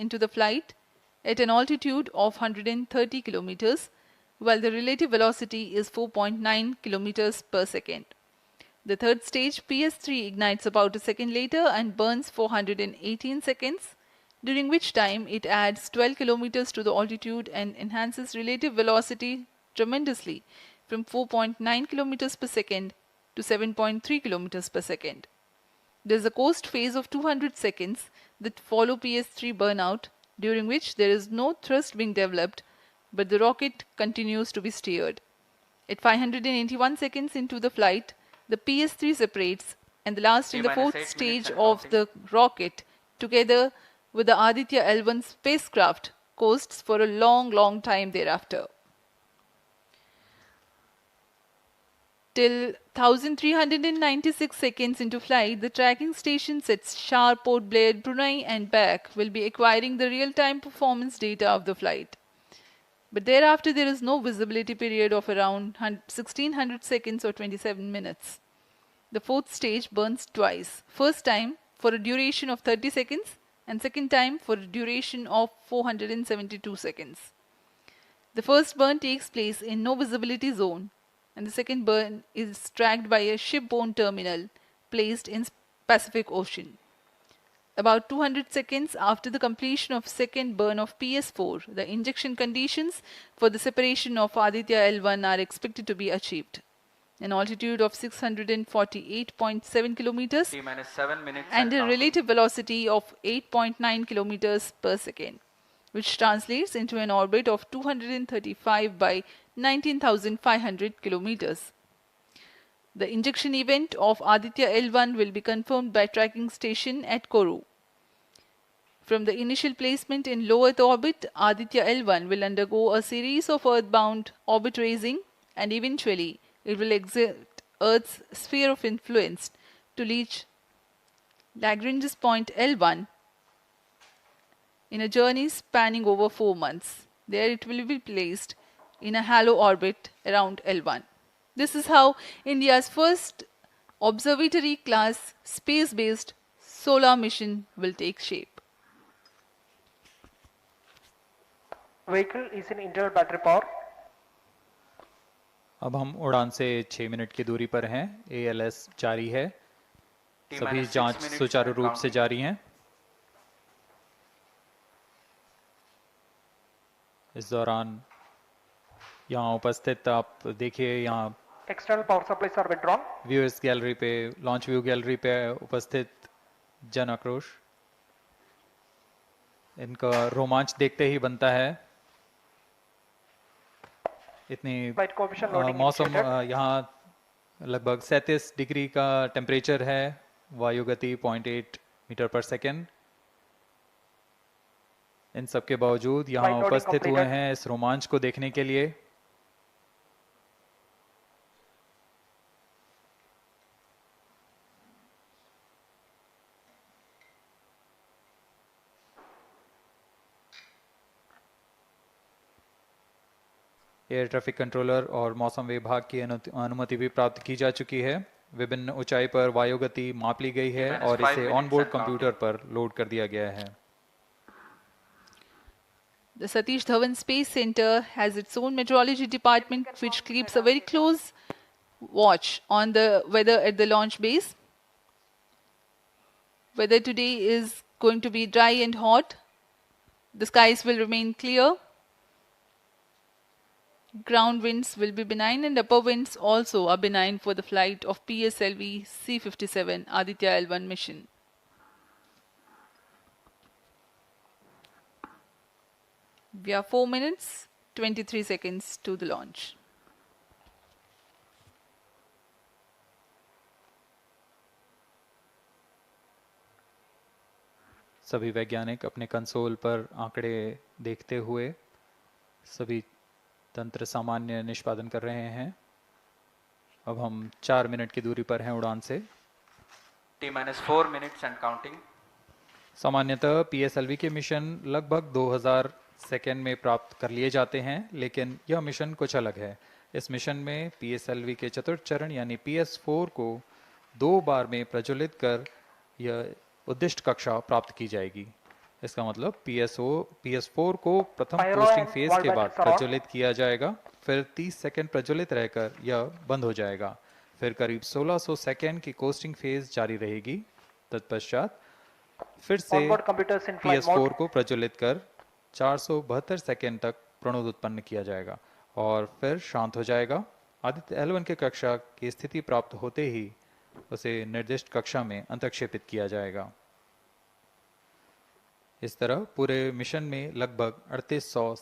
into the flight at an altitude of 130 kilometers, while the relative velocity is 4.9 kilometers per second. The third stage, PS3, ignites about a second later and burns 418 seconds, during which time it adds 12 kilometers to the altitude and enhances relative velocity tremendously from 4.9 kilometers per second to 7.3 kilometers per second. There is a coast phase of 200 seconds that follow PS3 burnout, during which there is no thrust being developed, but the rocket continues to be steered. At 581 seconds into the flight, the PS3 separates, and the last in the fourth stage of the rocket, together with the Aditya L1 spacecraft, coasts for a long time thereafter. Till 1396 seconds into flight, the tracking stations at Shar, Port Blair, Brunei and back will be acquiring the real-time performance data of the flight. But thereafter there is no visibility period of around 1600 seconds or 27 minutes. The fourth stage burns twice. First time for a duration of 30 seconds and second time for a duration of 472 seconds. The first burn takes place in no visibility zone, and the second burn is tracked by a shipborne terminal placed in Pacific Ocean. About 200 seconds after the completion of second burn of PS4, the injection conditions for the separation of Aditya L1 are expected to be achieved. An altitude of 648.7 kilometers T-7 minutes and a relative velocity of 8.9 kilometers per second, which translates into an orbit of 235 by 19,500 kilometers. The injection event of Aditya L1 will be confirmed by tracking station at Kourou. From the initial placement in low Earth orbit, Aditya L1 will undergo a series of earthbound orbit raising, and eventually it will exit Earth's sphere of influence to reach Lagrange's point L1 in a journey spanning over 4 months. There it will be placed in a halo orbit around L1. This is how India's first observatory class space-based solar mission will take shape. Vehicle is in internal battery power. अब हम उड़ान से 6 minute की दूरी पर हैं। ALS जारी है। सभी जांच सुचारू रूप से जारी हैं। इस दौरान यहाँ उपस्थित आप देखिए, यहाँ external power supplies are withdrawn. Viewers gallery पे, लॉन्च व्यू गैलरी पे उपस्थित जन आक्रोश, इनका रोमांच देखते ही बनता है। इतनी मौसम, यहाँ लगभग 37 डिग्री का टेम्परेचर है, वायु गति 0.8 मीटर पर सेकेंड। इन सब के बावजूद यहाँ उपस्थित हुए हैं इस रोमांच को देखने के लिए। एयर ट्रैफिक कंट्रोलर और मौसम विभाग की अनुमति भी प्राप्त की जा चुकी है। विभिन्न ऊंचाई पर वायु गति माप ली गई है और इसे ऑनबोर्ड कंप्यूटर पर लोड कर दिया गया है। The Satish Dhawan Space Center has its own meteorology department which keeps a very close watch on the weather at the launch base. Weather today is going to be dry and hot. The skies will remain clear. Ground winds will be benign and upper winds also are benign for the flight of PSLV C-57 Aditya L1 mission. We are 4 minutes, 23 seconds to the launch. सभी वैज्ञानिक अपने console पर आंकड़े देखते हुए सभी तंत्र सामान्य निष्पादन कर रहे हैं। अब हम 4 मिनट की दूरी पर हैं उड़ान से। T-4 minutes and counting. सामान्यतः PSLV के मिशन लगभग 2000 सेकेंड में प्राप्त कर लिए जाते हैं, लेकिन यह मिशन कुछ अलग है। इस मिशन में PSLV के चतुर्थ चरण यानी PS4 को 2 बार में प्रज्वलित कर यह उद्दिष्ट कक्षा प्राप्त की जाएगी। इसका मतलब PS4 को प्रथम Pyro costing and phase wall के बाद batteries are on. प्रज्वलित किया जाएगा, फिर 30 सेकंड प्रज्वलित रहकर यह बंद हो जाएगा, फिर करीब 1600 सेकंड की कोस्टिंग फेज जारी रहेगी। तत्पश्चात फिर से Onboard computers in flight mode. PS4 को प्रज्वलित कर 472 सेकंड तक प्रणोद उत्पन्न किया जाएगा और फिर शांत हो जाएगा। आदित्य L1 के कक्षा की स्थिति प्राप्त होते ही उसे निर्दिष्ट कक्षा में अंतक्षेपित किया जाएगा। इस तरह पूरे मिशन में लगभग 3800